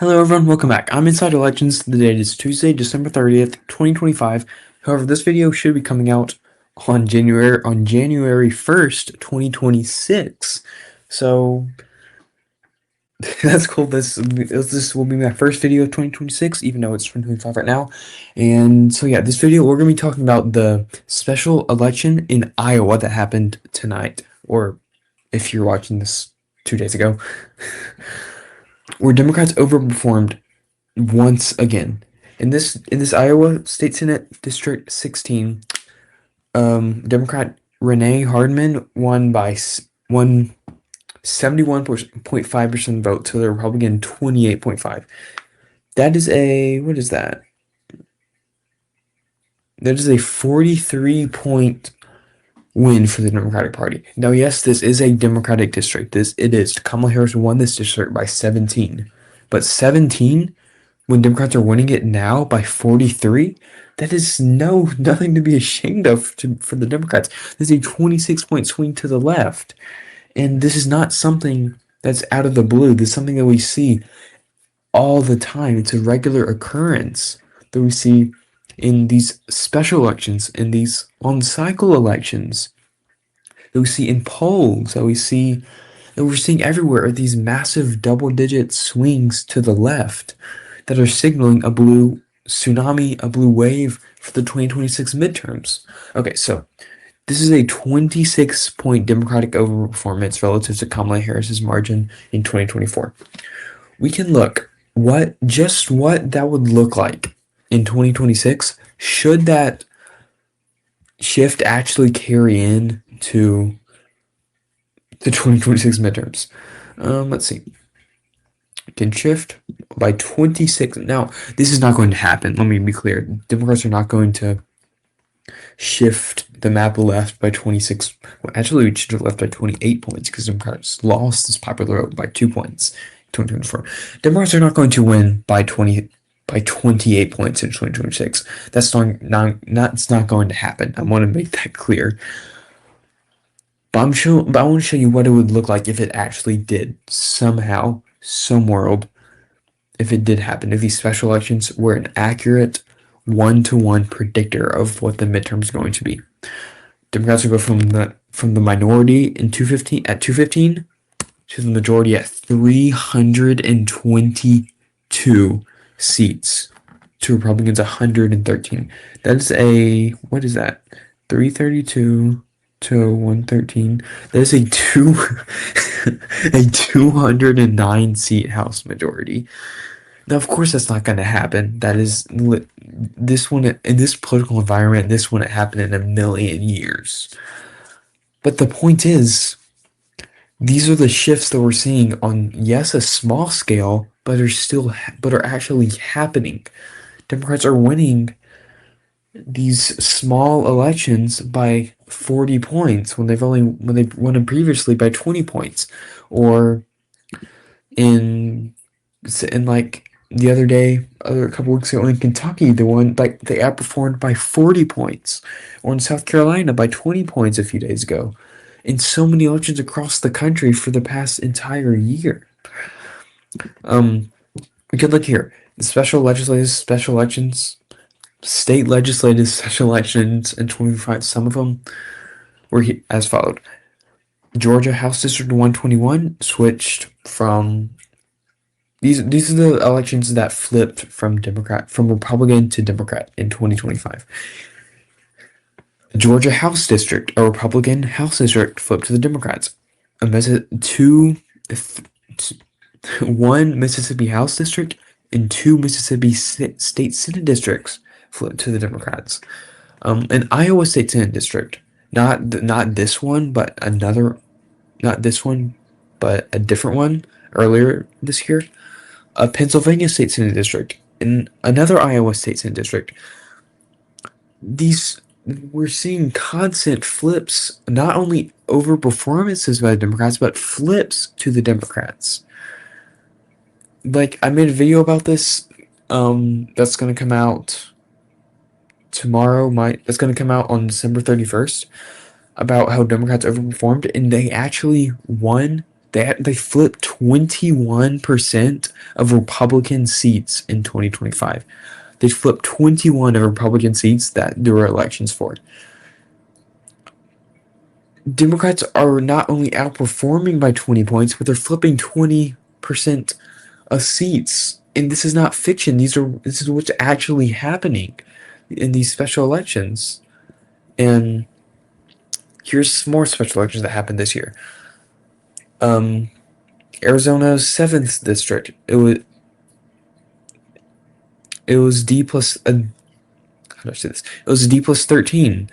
Hello everyone, welcome back. I'm Inside Elections. The date is Tuesday, December 30th, 2025. However, this video should be coming out on January 1st, 2026. So that's cool. This will be my first video of 2026, even though it's 2025 right now. And so yeah, this video we're gonna be talking about the special election in Iowa that happened tonight, or if you're watching this 2 days ago, where Democrats overperformed once again. In this Iowa State Senate District 16, Democrat Renee Hardman won 71.5% vote to the Republican 28.5. That is what is that? That is a 43-point win for the Democratic Party. Now, yes, this is a Democratic district. It is. Kamala Harris won this district by 17, but 17, when Democrats are winning it now by 43, that is nothing to be ashamed of for the Democrats. There's a 26-point swing to the left. And this is not something that's out of the blue. This is something that we see all the time. It's a regular occurrence that we see in these special elections, in these on-cycle elections, that we see in polls, that we're seeing everywhere, are these massive double-digit swings to the left that are signaling a blue tsunami, a blue wave for the 2026 midterms. Okay, so this is a 26-point Democratic overperformance relative to Kamala Harris's margin in 2024. We can look what that would look like in 2026 should that shift actually carry in to the 2026 midterms. Let's see. Can shift by 26. Now, this is not going to happen. Let me be clear. Democrats are not going to shift the map left by 26. Well, actually, we should have left by 28 points because Democrats lost this popular vote by 2 points in 2024. Democrats are not going to win by 28 points in 2026. That's not going to happen. I want to make that clear. But I want to show you what it would look like if it actually did somehow, some world, if it did happen, if these special elections were an accurate one-to-one predictor of what the midterm is going to be. Democrats will go from the minority in 215 to the majority at 322 seats to Republicans 113. That is what is that? 332 to 113. That is a 209 seat House majority. Now, of course, that's not going to happen. That is this one in this political environment. This wouldn't happen in a million years. But the point is, these are the shifts that we're seeing on, yes, a small scale, but are actually happening. Democrats are winning these small elections by 40 points when they've won them previously by 20 points, or in like the other day, a couple weeks ago in Kentucky, they outperformed by 40 points, or in South Carolina by 20 points a few days ago. In so many elections across the country for the past entire year. We could look here. The special elections, state legislative special elections in 2025, some of them were as followed. Georgia House District 121 switched from these are the elections that flipped from Republican to Democrat in 2025. Georgia House District, a Republican House District, flipped to the Democrats. One Mississippi House District and 2 Mississippi State Senate districts flipped to the Democrats. An Iowa State Senate District, not this one, but not this one, but a different one earlier this year. A Pennsylvania State Senate District and another Iowa State Senate District. We're seeing constant flips, not only over performances by the Democrats, but flips to the Democrats. Like, I made a video about this, that's going to come out tomorrow. That's going to come out on December 31st, about how Democrats overperformed, and they actually won They flipped 21% of Republican seats in 2025. They flipped 21 of Republican seats that there were elections for. Democrats are not only outperforming by 20 points, but they're flipping 20% of seats. And this is not fiction. This is what's actually happening in these special elections. And here's some more special elections that happened this year. Arizona's 7th district. It was D plus how do I say this? It was D plus 13.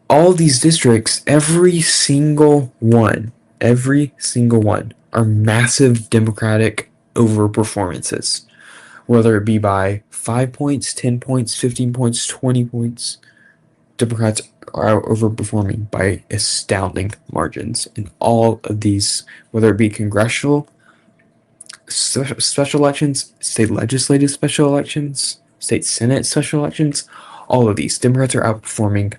All these districts, every single one are massive Democratic overperformances, whether it be by 5 points, 10 points, 15 points, 20 points. Democrats are overperforming by astounding margins in all of these, whether it be congressional special elections, state legislative special elections, state senate special elections. All of these Democrats are outperforming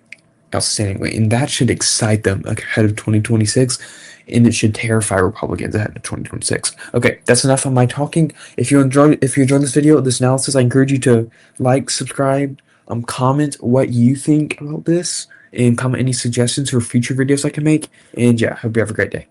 outstandingly, and that should excite them ahead of 2026, and it should terrify Republicans ahead of 2026. Okay, that's enough of my talking. If you enjoyed this video, this analysis, I encourage you to like, subscribe, comment what you think about this, and comment any suggestions for future videos I can make. And yeah, hope you have a great day.